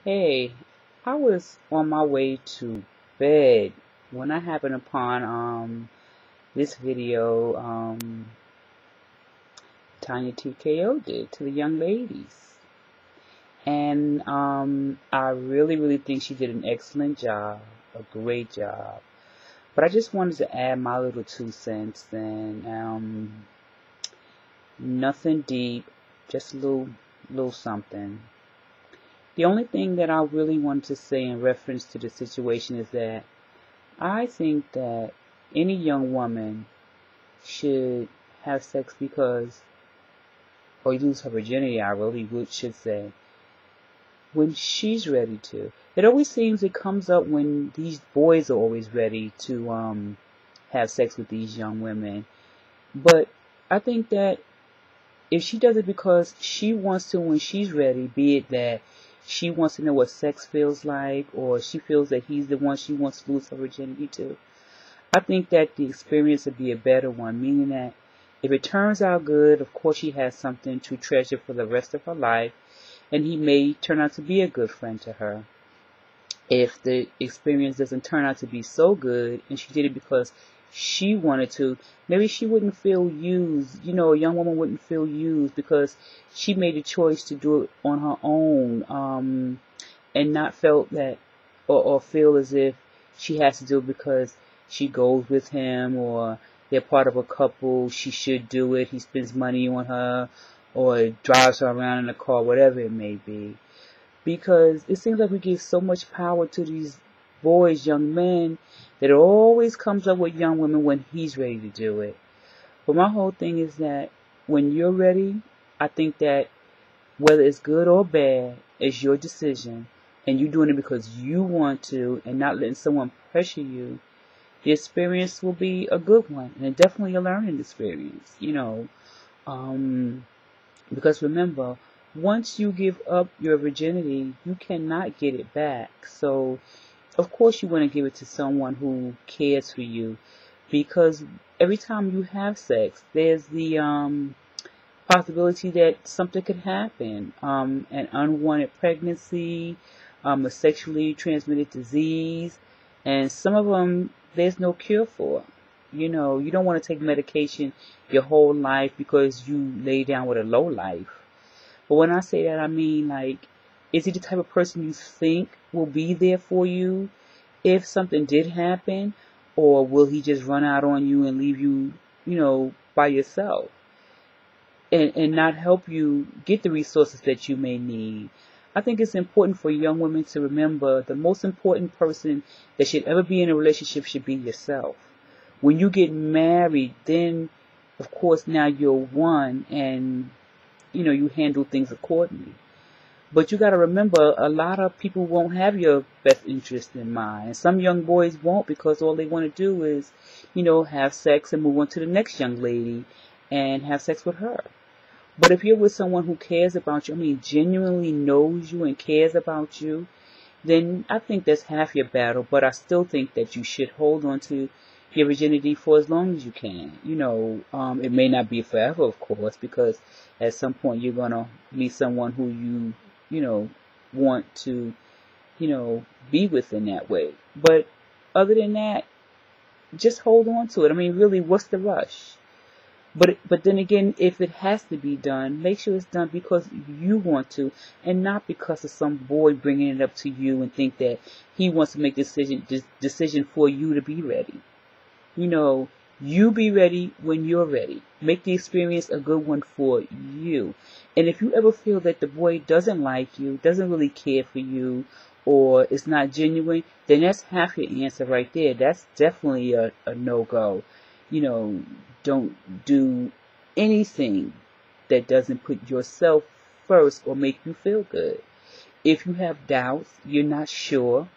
Hey, I was on my way to bed when I happened upon this video Tanya TKO did to the young ladies. And I really think she did an excellent job, a great job. But I just wanted to add my little 2 cents and nothing deep, just a little something. The only thing that I really want to say in reference to the situation is that I think that any young woman should have sex because, or lose her virginity, I really should say, when she's ready to. It always seems it comes up when these boys are always ready to have sex with these young women. But I think that if she does it because she wants to when she's ready, be it that she wants to know what sex feels like, or she feels that he's the one she wants to lose her virginity to, I think that the experience would be a better one, meaning that if it turns out good, of course she has something to treasure for the rest of her life, and he may turn out to be a good friend to her. If the experience doesn't turn out to be so good, and she did it because she wanted to, maybe she wouldn't feel used. A young woman wouldn't feel used because she made a choice to do it on her own, and not felt that, or feel as if she has to do it because she goes with him, or they're part of a couple, she should do it, he spends money on her, or drives her around in a car, whatever it may be. Because it seems like we give so much power to these boys, young men, that it always comes up with young women when he's ready to do it. But my whole thing is that when you're ready, I think that whether it's good or bad, it's your decision, and you're doing it because you want to and not letting someone pressure you, the experience will be a good one, and definitely a learning experience, because remember, once you give up your virginity, you cannot get it back. So, of course, you want to give it to someone who cares for you, because every time you have sex, there's the possibility that something could happen, an unwanted pregnancy, a sexually transmitted disease, and some of them there's no cure for. You don't want to take medication your whole life because you lay down with a low life. But when I say that, I mean, like, is he the type of person you think will be there for you if something did happen? Or will he just run out on you and leave you, by yourself? And not help you get the resources that you may need. I think it's important for young women to remember the most important person that should ever be in a relationship should be yourself. When you get married, then, of course, now you're one, and you handle things accordingly. But you got to remember, a lot of people won't have your best interest in mind. Some young boys won't, because all they want to do is, have sex and move on to the next young lady and have sex with her. But if you're with someone who cares about you, genuinely knows you and cares about you, then I think that's half your battle. But I still think that you should hold on to your virginity for as long as you can. It may not be forever, of course, because at some point you're going to meet someone who want to, be with in that way. But other than that, just hold on to it. Really, what's the rush? But then again, if it has to be done, make sure it's done because you want to, and not because of some boy bringing it up to you and think that he wants to make this decision for you to be ready. You be ready when you're ready. Make the experience a good one for you. And if you ever feel that the boy doesn't like you, doesn't really care for you, or it's not genuine, then that's half your answer right there. That's definitely a no-go. Don't do anything that doesn't put yourself first or make you feel good. If you have doubts, you're not sure,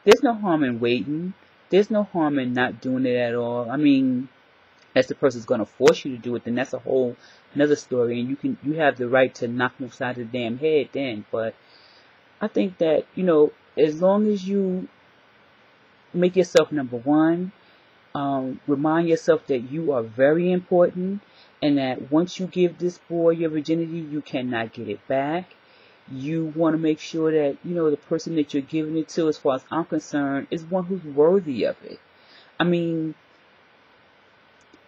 there's no harm in waiting. There's no harm in not doing it at all. As the person's going to force you to do it, then that's a whole another story, and you have the right to knock them upside the damn head then. But I think that, as long as you make yourself number one, remind yourself that you are very important, and that once you give this boy your virginity, you cannot get it back. You want to make sure that, the person that you're giving it to, as far as I'm concerned, is one who's worthy of it. I mean,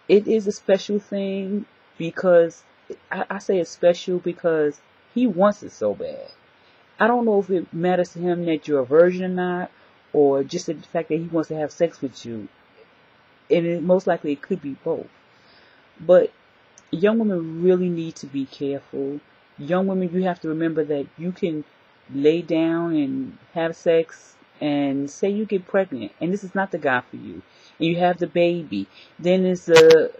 it is a special thing because, I say it's special because he wants it so bad. I don't know if it matters to him that you're a virgin or not, or just the fact that he wants to have sex with you. And most likely it could be both. But young women really need to be careful. Young women, you have to remember that you can lay down and have sex and say you get pregnant and this is not the guy for you. And you have the baby. Then it's a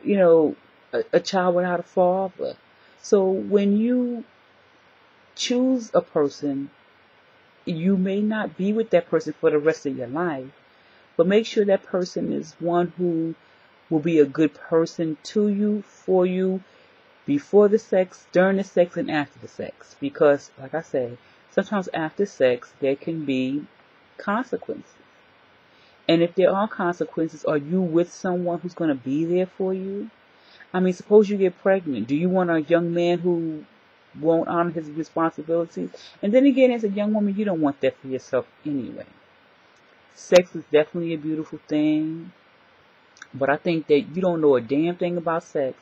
child without a father. So when you choose a person, you may not be with that person for the rest of your life, but make sure that person is one who will be a good person to you, for you, before the sex, during the sex, and after the sex. Because, like I say, sometimes after sex, there can be consequences. And if there are consequences, are you with someone who's going to be there for you? I mean, suppose you get pregnant. Do you want a young man who won't honor his responsibilities? And then again, as a young woman, you don't want that for yourself anyway. Sex is definitely a beautiful thing. But I think that you don't know a damn thing about sex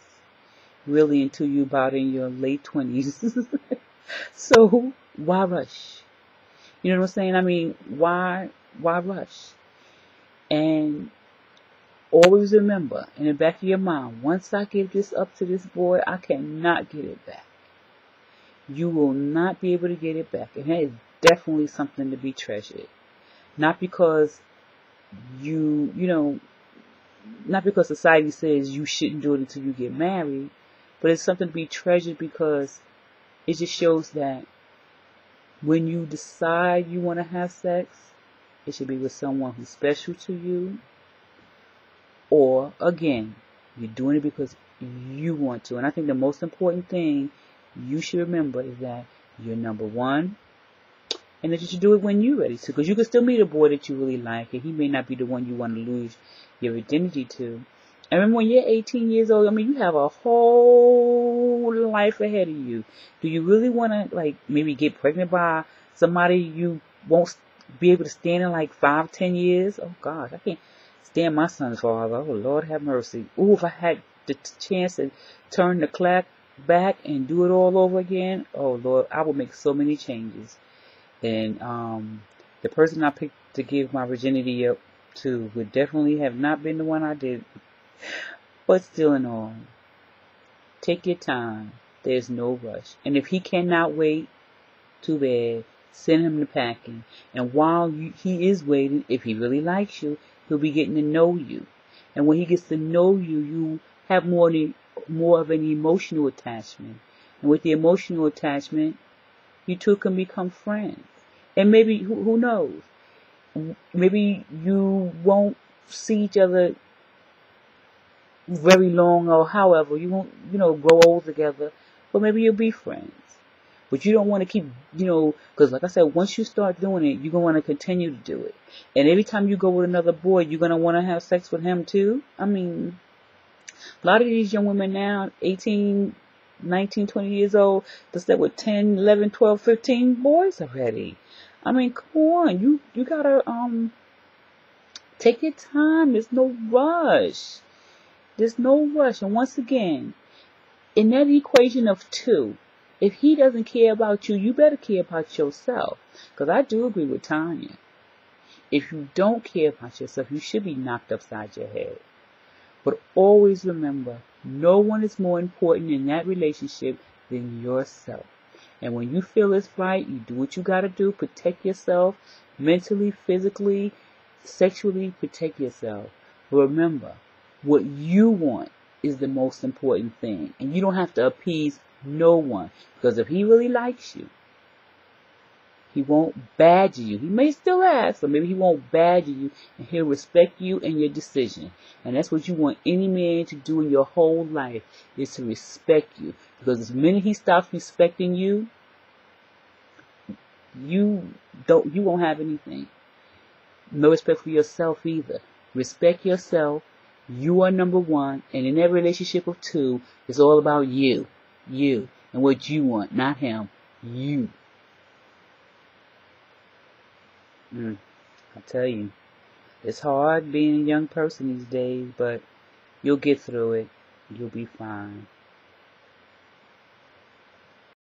really until you're about in your late 20s. So why rush? You know what I'm saying? I mean, why rush? And always remember in the back of your mind, once I give this up to this boy, I cannot get it back. You will not be able to get it back. And that is definitely something to be treasured. Not because not because society says you shouldn't do it until you get married, but it's something to be treasured because it just shows that when you decide you want to have sex, it should be with someone who's special to you. Or, again, you're doing it because you want to. And I think the most important thing you should remember is that you're number one, and that you should do it when you're ready to. Because you can still meet a boy that you really like, and he may not be the one you want to lose your virginity to. And remember, when you're 18 years old, I mean, you have a whole life ahead of you. Do you really want to, maybe get pregnant by somebody you won't be able to stand in 5-10 years? Oh, gosh, I can't stand my son's father. Oh, Lord have mercy. Ooh, if I had the chance to turn the clock back and do it all over again, oh, Lord, I would make so many changes. And the person I picked to give my virginity up to would definitely have not been the one I did. But still in all, take your time. There's no rush. And if he cannot wait, too bad. Send him the packing. And while he is waiting, if he really likes you, he'll be getting to know you. And when he gets to know you, you have more of an emotional attachment. And with the emotional attachment, you two can become friends. And maybe, who knows? Maybe you won't see each other very long, or however, you won't, grow old together, but maybe you'll be friends. But you don't want to keep, because like I said, once you start doing it, you're going to want to continue to do it. And every time you go with another boy, you're going to want to have sex with him too. I mean, a lot of these young women now, 18, 19, 20 years old, they slept with 10, 11, 12, 15 boys already. I mean, come on, you gotta, take your time. There's no rush. There's no rush. And once again, in that equation of two, if he doesn't care about you, you better care about yourself. Because I do agree with Tanya. If you don't care about yourself, you should be knocked upside your head. But always remember, no one is more important in that relationship than yourself. And when you feel it's right, you do what you gotta do. Protect yourself mentally, physically, sexually. Protect yourself. But remember, what you want is the most important thing. And you don't have to appease no one. Because if he really likes you, he won't badger you. He may still ask, or maybe he won't badger you, and he'll respect you and your decision. And that's what you want any man to do in your whole life, is to respect you. Because the minute he stops respecting you, you won't have anything. No respect for yourself either. Respect yourself. You are number one, and in that relationship of two, it's all about you, and what you want, not him, you. I tell you, it's hard being a young person these days, but you'll get through it. You'll be fine.